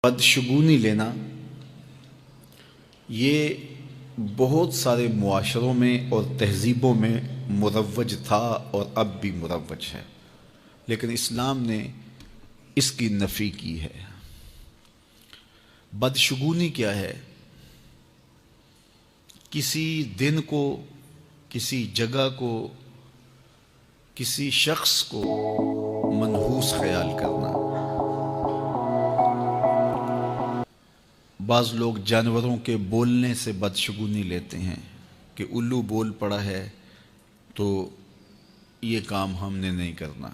بدشگونی لینا یہ بہت سارے معاشروں میں اور تہذیبوں میں مروج تھا اور اب بھی مروج ہے، لیکن اسلام نے اس کی نفی کی ہے۔ بدشگونی کیا ہے؟ کسی دن کو، کسی جگہ کو، کسی شخص کو منحوس خیال کرنا۔ بعض لوگ جانوروں کے بولنے سے بدشگونی لیتے ہیں کہ الو بول پڑا ہے تو یہ کام ہم نے نہیں کرنا،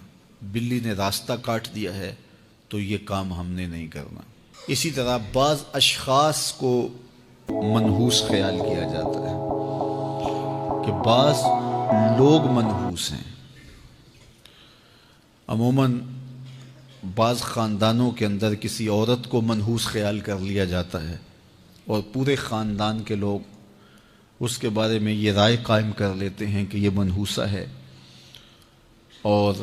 بلی نے راستہ کاٹ دیا ہے تو یہ کام ہم نے نہیں کرنا۔ اسی طرح بعض اشخاص کو منحوس خیال کیا جاتا ہے کہ بعض لوگ منحوس ہیں۔ عموماً بعض خاندانوں کے اندر کسی عورت کو منحوس خیال کر لیا جاتا ہے اور پورے خاندان کے لوگ اس کے بارے میں یہ رائے قائم کر لیتے ہیں کہ یہ منحوسہ ہے، اور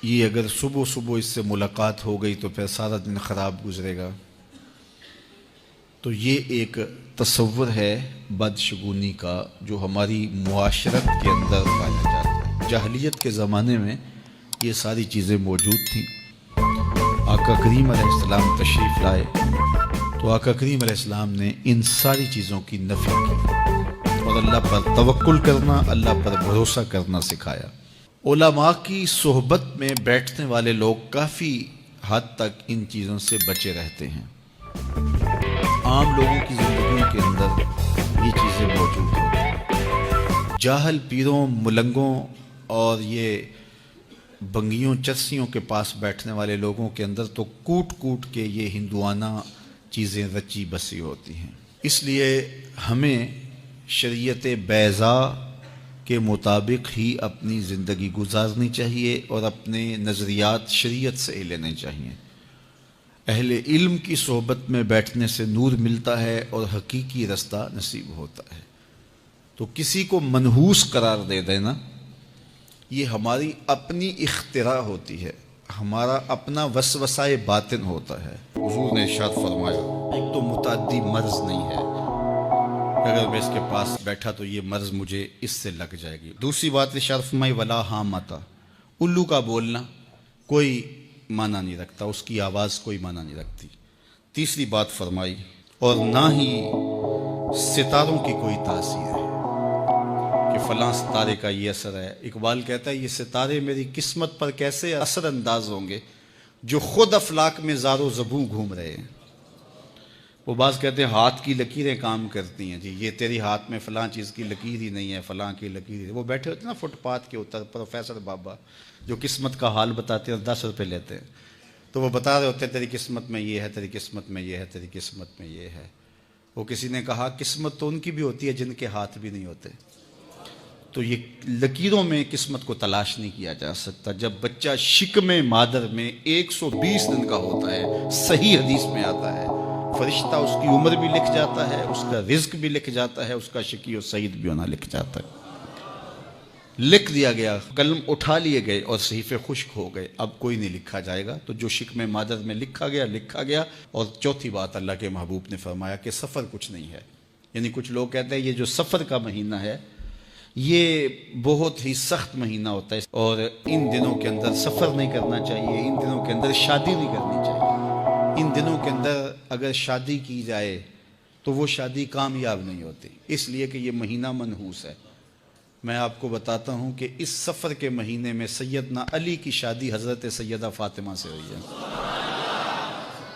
یہ اگر صبح صبح اس سے ملاقات ہو گئی تو پھر سارا دن خراب گزرے گا۔ تو یہ ایک تصور ہے بدشگونی کا جو ہماری معاشرت کے اندر پایا جاتا ہے۔ جاہلیت کے زمانے میں یہ ساری چیزیں موجود تھیں۔ آقا کریم علیہ السلام تشریف لائے تو آقا کریم علیہ السلام نے ان ساری چیزوں کی نفی کی اور اللہ پر توکل کرنا، اللہ پر بھروسہ کرنا سکھایا۔ علماء کی صحبت میں بیٹھنے والے لوگ کافی حد تک ان چیزوں سے بچے رہتے ہیں۔ عام لوگوں کی زندگیوں کے اندر یہ چیزیں موجود ہوتی ہیں۔ جاہل پیروں، ملنگوں اور یہ بنگیوں چرسیوں کے پاس بیٹھنے والے لوگوں کے اندر تو کوٹ کوٹ کے یہ ہندوانہ چیزیں رچی بسی ہوتی ہیں۔ اس لیے ہمیں شریعت بیضاء کے مطابق ہی اپنی زندگی گزارنی چاہیے اور اپنے نظریات شریعت سے لینے چاہیے۔ اہل علم کی صحبت میں بیٹھنے سے نور ملتا ہے اور حقیقی رستہ نصیب ہوتا ہے۔ تو کسی کو منحوس قرار دے دینا یہ ہماری اپنی اختراع ہوتی ہے، ہمارا اپنا وسوسہ باطن ہوتا ہے۔ حضور نے ارشاد فرمایا ایک تو متعدی مرض نہیں ہے، اگر میں اس کے پاس بیٹھا تو یہ مرض مجھے اس سے لگ جائے گی۔ دوسری بات ارشاد فرمائی ولا حامتا، الو کا بولنا کوئی معنی نہیں رکھتا، اس کی آواز کوئی معنی نہیں رکھتی۔ تیسری بات فرمائی اور نہ ہی ستاروں کی کوئی تاثیر ہے کہ فلاں ستارے کا یہ اثر ہے۔ اقبال کہتا ہے یہ ستارے میری قسمت پر کیسے اثر انداز ہوں گے جو خود افلاک میں زار و زبوں گھوم رہے ہیں۔ وہ بعض کہتے ہیں ہاتھ کی لکیریں کام کرتی ہیں، جی یہ تیری ہاتھ میں فلاں چیز کی لکیر ہی نہیں ہے، فلاں کی لکیر ہی۔ وہ بیٹھے ہوتے ہیں نا فٹ پاتھ کے اوپر پروفیسر بابا جو قسمت کا حال بتاتے ہیں اور 10 روپے لیتے ہیں، تو وہ بتا رہے ہوتے ہیں تیری قسمت میں یہ ہے، تیری قسمت میں یہ ہے، تیری قسمت میں یہ ہے۔ وہ کسی نے کہا قسمت تو ان کی بھی ہوتی ہے جن کے ہاتھ بھی نہیں ہوتے۔ تو یہ لکیروں میں قسمت کو تلاش نہیں کیا جا سکتا۔ جب بچہ شکم مادر میں 120 دن کا ہوتا ہے، صحیح حدیث میں آتا ہے، فرشتہ اس کی عمر بھی لکھ جاتا ہے، اس کا رزق بھی لکھ جاتا ہے، اس کا شقی و سعید بھی ہونا لکھ جاتا ہے۔ لکھ دیا گیا، قلم اٹھا لیے گئے اور صحیفے خشک ہو گئے، اب کوئی نہیں لکھا جائے گا۔ تو جو شکم مادر میں لکھا گیا۔ اور چوتھی بات اللہ کے محبوب نے فرمایا کہ سفر کچھ نہیں ہے۔ یعنی کچھ لوگ کہتے ہیں یہ جو سفر کا مہینہ ہے یہ بہت ہی سخت مہینہ ہوتا ہے اور ان دنوں کے اندر سفر نہیں کرنا چاہیے، ان دنوں کے اندر شادی نہیں کرنی چاہیے، ان دنوں کے اندر اگر شادی کی جائے تو وہ شادی کامیاب نہیں ہوتی، اس لیے کہ یہ مہینہ منحوس ہے۔ میں آپ کو بتاتا ہوں کہ اس سفر کے مہینے میں سیدنا علی کی شادی حضرت سیدہ فاطمہ سے ہوئی ہے۔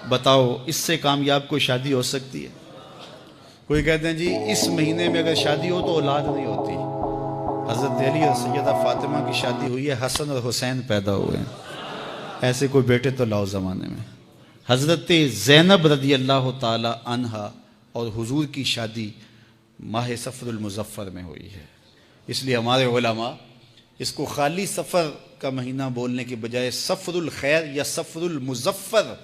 بتاؤ اس سے کامیاب کوئی شادی ہو سکتی ہے؟ کوئی کہتے ہیں جی اس مہینے میں اگر شادی ہو تو اولاد نہیں ہوتی۔ حضرت علی اور سیدہ فاطمہ کی شادی ہوئی ہے، حسن اور حسین پیدا ہوئے ہیں، ایسے کوئی بیٹے تو لاؤ زمانے میں۔ حضرت زینب رضی اللہ تعالی عنہا اور حضور کی شادی ماہ صفر المظفر میں ہوئی ہے۔ اس لیے ہمارے علماء اس کو خالی سفر کا مہینہ بولنے کے بجائے صفر الخیر یا صفر المظفر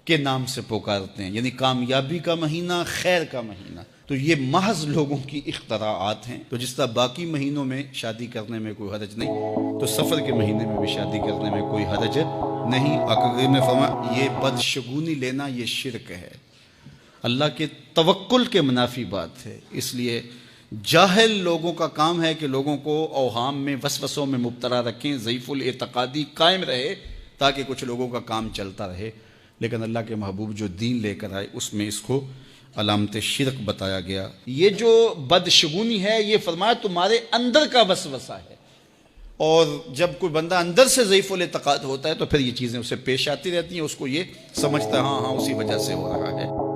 کے نام سے پکارتے ہیں، یعنی کامیابی کا مہینہ، خیر کا مہینہ۔ تو یہ محض لوگوں کی اختراعات ہیں۔ تو جس طرح باقی مہینوں میں شادی کرنے میں کوئی حرج نہیں، تو سفر کے مہینے میں بھی شادی کرنے میں کوئی حرج نہیں، آقا کریم نے فرمایا یہ بدشگونی لینا یہ شرک ہے، اللہ کے توکل کے منافی بات ہے۔ اس لیے جاہل لوگوں کا کام ہے کہ لوگوں کو اوہام میں وسوسوں میں مبتلا رکھیں، ضعیف الاعتقادی قائم رہے تاکہ کچھ لوگوں کا کام چلتا رہے، لیکن اللہ کے محبوب جو دین لے کر آئے اس میں اس کو علامت شرک بتایا گیا۔ یہ جو بدشگونی ہے یہ فرمایا تمہارے اندر کا وسوسہ ہے، اور جب کوئی بندہ اندر سے ضعیف الاعتقاد ہوتا ہے تو پھر یہ چیزیں اسے پیش آتی رہتی ہیں، اس کو یہ سمجھتا ہے ہاں اسی وجہ سے ہو رہا ہے۔